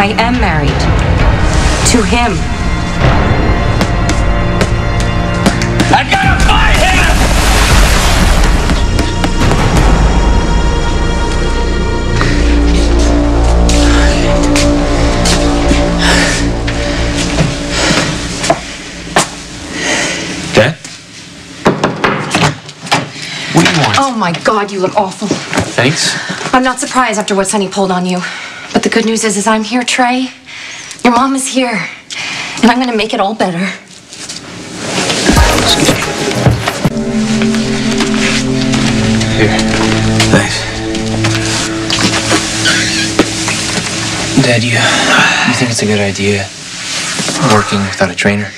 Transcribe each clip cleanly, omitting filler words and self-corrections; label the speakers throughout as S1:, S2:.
S1: I am married. To him.
S2: I gotta find him! Dad? What do you want?
S1: Oh my God, you look awful.
S2: Thanks.
S1: I'm not surprised after what Sonny pulled on you. But the good news is I'm here, Trey. Your mom is here. And I'm gonna make it all better.
S2: Here. Thanks. Dad, you think it's a good idea working without a trainer?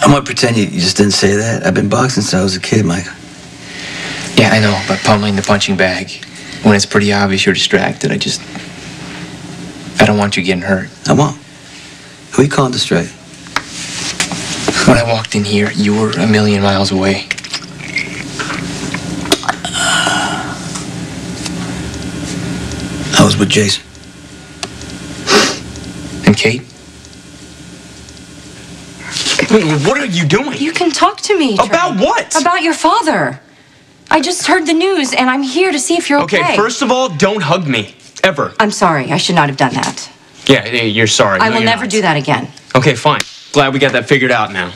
S3: I'm gonna pretend you just didn't say that. I've been boxing since I was a kid, Michael.
S2: Yeah, I know, but pummeling the punching bag when it's pretty obvious you're distracted, I don't want you getting hurt.
S3: I won't. Who you calling distracted?
S2: When I walked in here, you were a million miles away.
S3: I was with Jason.
S2: And Kate? What are you doing?
S1: You can talk to me, Trey.
S2: About what?
S1: About your father. I just heard the news, and I'm here to see if you're okay.
S4: Okay, first of all, don't hug me. Ever.
S1: I'm sorry. I should not have done that.
S4: Yeah, you're sorry.
S1: I will never do that again.
S4: Okay, fine. Glad we got that figured out now.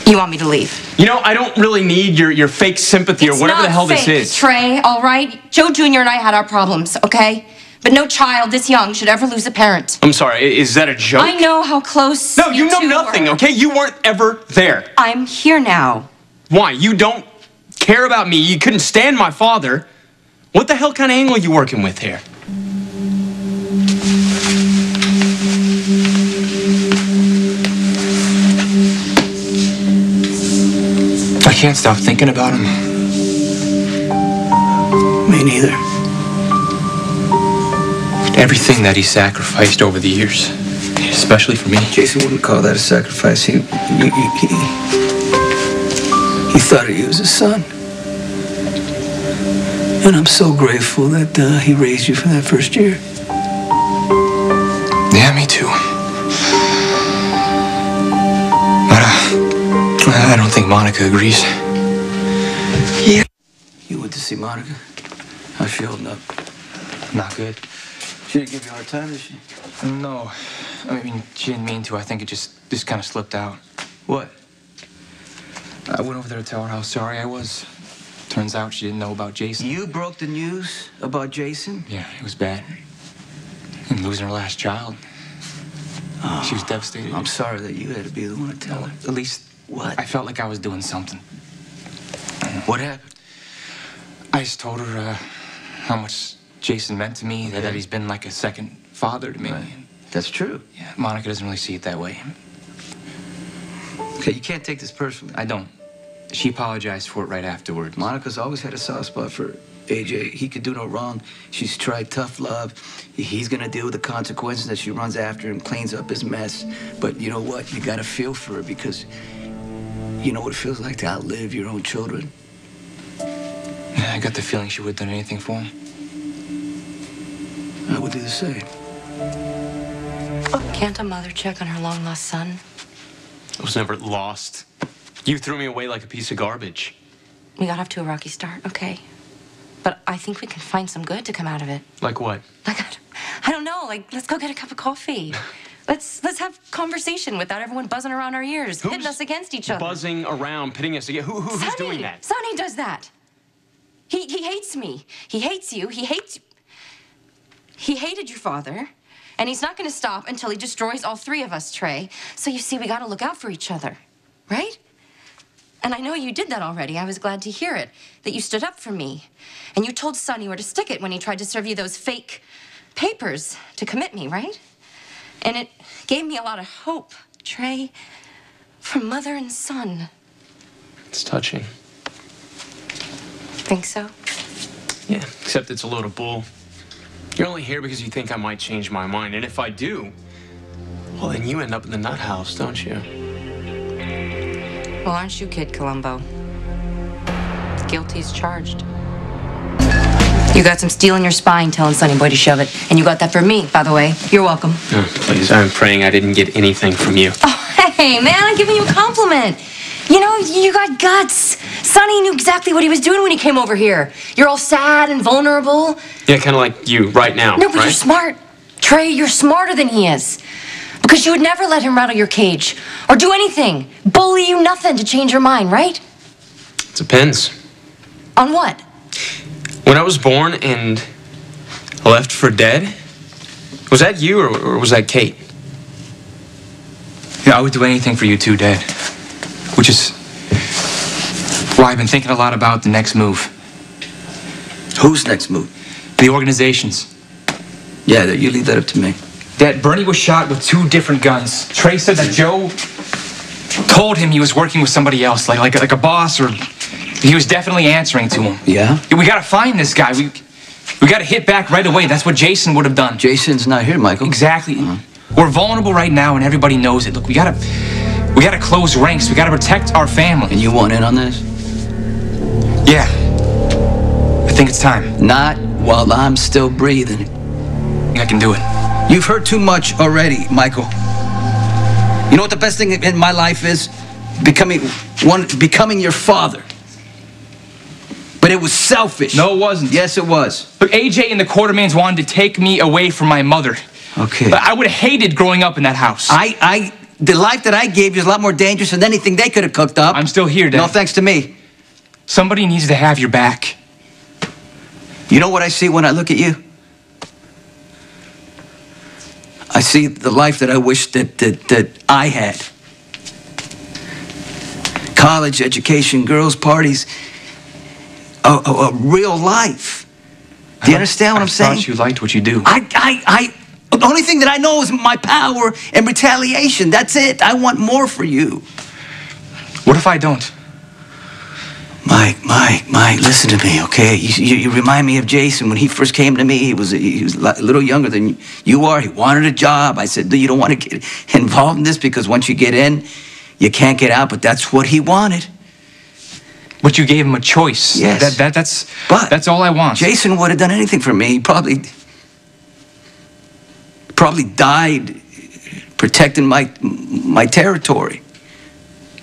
S1: You want me to leave?
S4: You know, I don't really need your fake sympathy or whatever the hell this is.
S1: Trey, all right? Joe Jr. and I had our problems, okay? But no child this young should ever lose a parent.
S4: I'm sorry, is that a joke?
S1: I know how close
S4: No, you know nothing, okay? You weren't ever there.
S1: I'm here now.
S4: Why? You don't care about me. You couldn't stand my father. What the hell kind of angle are you working with here?
S2: I can't stop thinking about him.
S3: Me neither.
S2: Everything that he sacrificed over the years, especially for me.
S3: Jason wouldn't call that a sacrifice. He thought of you as a son. And I'm so grateful that he raised you for that first year.
S2: Yeah, me too. But I don't think Monica agrees.
S3: Yeah. You went to see Monica? How's she holding up?
S2: Not good.
S3: She didn't give you a hard time, did she?
S2: No. I mean, she didn't mean to. I think it just kind of slipped out.
S3: What?
S2: I went over there to tell her how sorry I was. Turns out she didn't know about Jason.
S3: You broke the news about Jason?
S2: Yeah, it was bad. And losing her last child.
S3: Oh,
S2: she was devastated.
S3: I'm sorry that you had to be the one to tell her.
S2: At least
S3: What?
S2: I felt like I was doing something.
S3: What happened?
S2: I just told her how much Jason meant to me, that he's been like a second father to me.
S3: Right. That's true.
S2: Yeah, Monica doesn't really see it that way.
S3: Okay, you can't take this personally.
S2: I don't. She apologized for it right afterward.
S3: Monica's always had a soft spot for AJ. He could do no wrong. She's tried tough love. He's gonna deal with the consequences that she runs after and cleans up his mess. But you know what? You gotta feel for her because you know what it feels like to outlive your own children.
S2: Yeah, I got the feeling she would have done anything for him.
S3: I would do the same.
S1: Can't a mother check on her long-lost son?
S4: I was never lost. You threw me away like a piece of garbage.
S1: We got off to a rocky start, okay. But I think we can find some good to come out of it.
S4: Like what?
S1: Like, I don't know, like, let's go get a cup of coffee. Let's have conversation without everyone buzzing around our ears, pitting us against each other.
S4: Buzzing around, pitting us against. Who's doing that?
S1: Sonny does that. He hates me. He hates you. He hated your father. And he's not going to stop until he destroys all three of us, Trey. So you see, we got to look out for each other, right? And I know you did that already. I was glad to hear it, that you stood up for me. And you told Sonny where to stick it when he tried to serve you those fake papers to commit me, right? And it gave me a lot of hope, Trey, for mother and son.
S4: It's touching.
S1: Think so?
S4: Yeah, except it's a load of bull. You're only here because you think I might change my mind. And if I do, well, then you end up in the nut house, don't you?
S1: Well, aren't you, Kid Columbo? Guilty as charged. You got some steel in your spine telling Sonny Boy to shove it. And you got that from me, by the way. You're welcome.
S4: Oh, please, I'm praying I didn't get anything from you.
S1: Oh, hey, man, I'm giving you a compliment. You know, you got guts. Sonny knew exactly what he was doing when he came over here. You're all sad and vulnerable.
S4: Yeah, kind of like you right now,
S1: No, but
S4: right?
S1: you're smart. Trey, you're smarter than he is. Because you would never let him rattle your cage or do anything, bully you, nothing to change your mind, right?
S4: It depends.
S1: On what?
S4: When I was born and left for dead, was that you or was that Kate?
S2: Yeah, I would do anything for you too, Dad. Which is why I've been thinking a lot about the next move.
S3: Whose next move?
S2: The organizations.
S3: Yeah, you leave that up to me.
S2: Dad, Bernie was shot with 2 different guns. Trey said that Joe told him he was working with somebody else, like a boss, or he was definitely answering to him.
S3: Yeah?
S2: We gotta find this guy. We gotta hit back right away. That's what Jason would have done.
S3: Jason's not here, Michael.
S2: Exactly. We're vulnerable right now, and everybody knows it. Look, we gotta close ranks. We gotta protect our family.
S3: And you want in on this?
S2: Yeah. I think it's time.
S3: Not while I'm still breathing.
S2: I can do it.
S3: You've heard too much already, Michael. You know what the best thing in my life is? Becoming your father. But it was selfish.
S2: No, it wasn't.
S3: Yes, it was.
S2: Look, AJ and the Quartermains wanted to take me away from my mother.
S3: Okay.
S2: But I would have hated growing up in that house.
S3: The life that I gave you is a lot more dangerous than anything they could have cooked up.
S2: I'm still here, Dad.
S3: No thanks to me.
S2: Somebody needs to have your back.
S3: You know what I see when I look at you? I see the life that I wish that I had. College, education, girls' parties. A real life. Do you understand what I'm saying?
S2: I thought you liked what you do.
S3: The only thing that I know is my power and retaliation. That's it. I want more for you.
S2: What if I don't?
S3: Mike, listen to me, okay? You remind me of Jason when he first came to me. He was a little younger than you are. He wanted a job. I said, you don't want to get involved in this because once you get in, you can't get out. But that's what he wanted.
S2: But you gave him a choice.
S3: Yes.
S2: That's all I want.
S3: Jason would have done anything for me. He probably died protecting my territory.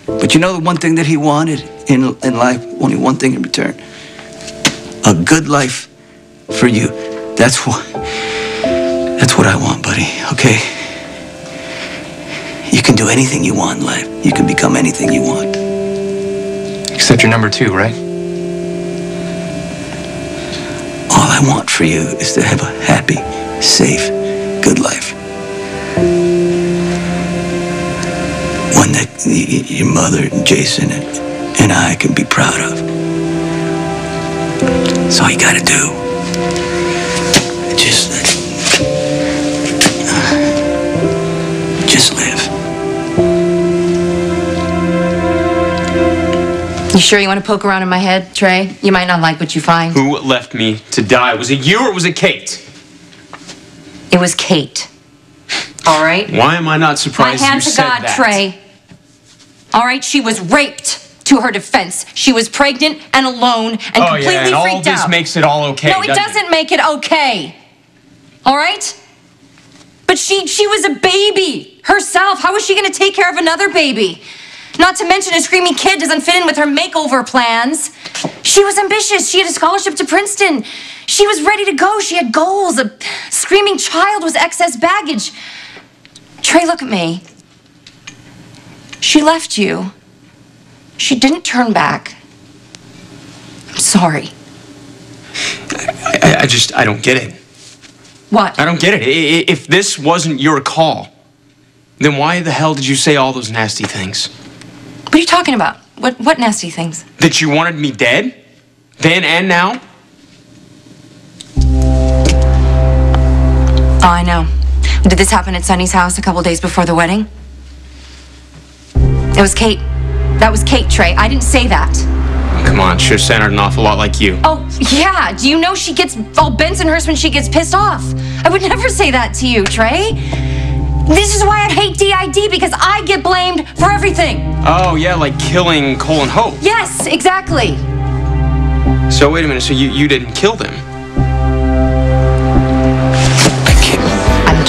S3: But you know the one thing that he wanted in life, only one thing in return. A good life for you. That's what I want, buddy, okay? You can do anything you want in life. You can become anything you want.
S2: Except you're number 2, right?
S3: All I want for you is to have a happy, safe, good life. One that your mother and Jason and I can be proud of. That's all you gotta do. Just live.
S1: You sure you want to poke around in my head, Trey? You might not like what you find.
S4: Who left me to die? Was it you or was it Kate?
S1: It was Kate. All right?
S4: Why am I not surprised
S1: My
S4: you
S1: hand to
S4: said
S1: God,
S4: that?
S1: Trey. All right, she was raped. To her defense, she was pregnant and alone and completely freaked out.
S4: Oh yeah, and all this makes it all okay.
S1: No, it doesn't make it okay. All right? But she was a baby herself. How was she going to take care of another baby? Not to mention a screaming kid doesn't fit in with her makeover plans. She was ambitious. She had a scholarship to Princeton. She was ready to go. She had goals. A screaming child was excess baggage. Trey, look at me. She left you. She didn't turn back. I'm sorry.
S4: I don't get it.
S1: What?
S4: I don't get it. If this wasn't your call, then why the hell did you say all those nasty things?
S1: What are you talking about? What nasty things?
S4: That you wanted me dead? Then and now?
S1: Oh, I know. Did this happen at Sonny's house a couple days before the wedding? It was Kate. That was Kate, Trey. I didn't say that.
S4: Come on, sure sounded an awful lot like you.
S1: Oh, yeah. Do you know she gets all Bensonhurst when she gets pissed off? I would never say that to you, Trey. This is why I hate DID, because I get blamed for everything.
S4: Oh, yeah, like killing Cole and Hope.
S1: Yes, exactly.
S4: So wait a minute, so you didn't kill them?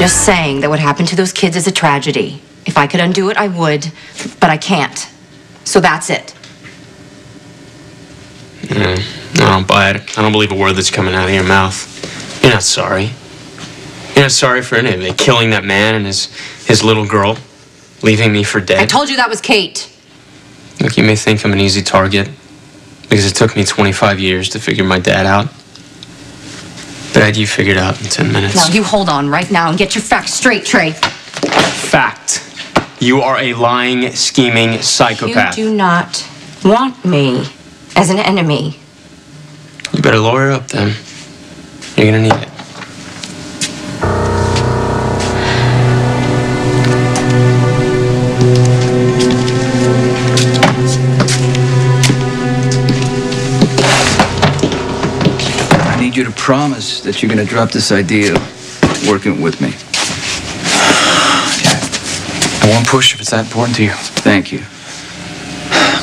S1: just saying that what happened to those kids is a tragedy. If I could undo it, I would, but I can't. So that's it.
S4: I don't buy it. I don't believe a word that's coming out of your mouth. You're not sorry. You're not sorry for any of it. Killing that man and his little girl. Leaving me for dead.
S1: I told you that was Kate.
S4: Look, you may think I'm an easy target because it took me 25 years to figure my dad out. But I had you figured out in 10 minutes.
S1: Now, you hold on right now and get your facts straight, Trey.
S4: Fact. You are a lying, scheming psychopath.
S1: You do not want me as an enemy.
S4: You better lawyer up then. You're gonna need it.
S3: I need you to promise that you're gonna drop this idea of working with me.
S2: I won't push if it's that important to you.
S3: Thank you.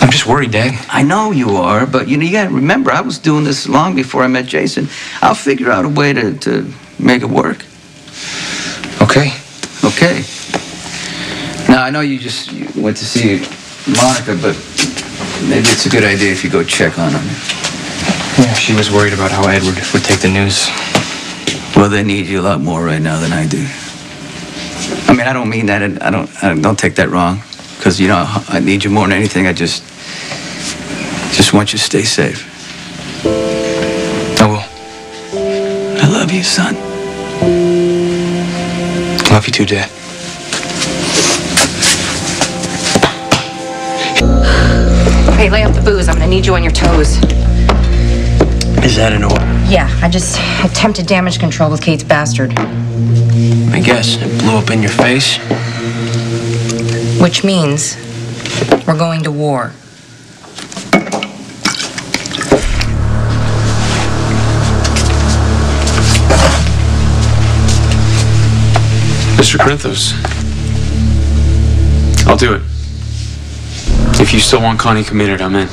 S2: I'm just worried, Dad.
S3: I know you are, but you gotta remember, I was doing this long before I met Jason. I'll figure out a way to make it work.
S2: Okay.
S3: Okay. Now, I know you went to see Monica, but maybe it's a good idea if you go check on her.
S2: Yeah, she was worried about how Edward would take the news.
S3: Well, they need you a lot more right now than I do. I mean, I don't mean that, and I don't take that wrong. Because, you know, I need you more than anything. I just want you to stay safe.
S2: I will.
S3: I love you, son.
S2: Love you too, Dad.
S1: Okay, lay off the booze. I'm gonna need you on your toes.
S3: Is that in order?
S1: Yeah, I just attempted damage control with Kate's bastard.
S3: I guess it blew up in your face.
S1: Which means we're going to war.
S4: Mr. Corinthos, I'll do it. If you still want Connie committed, I'm in.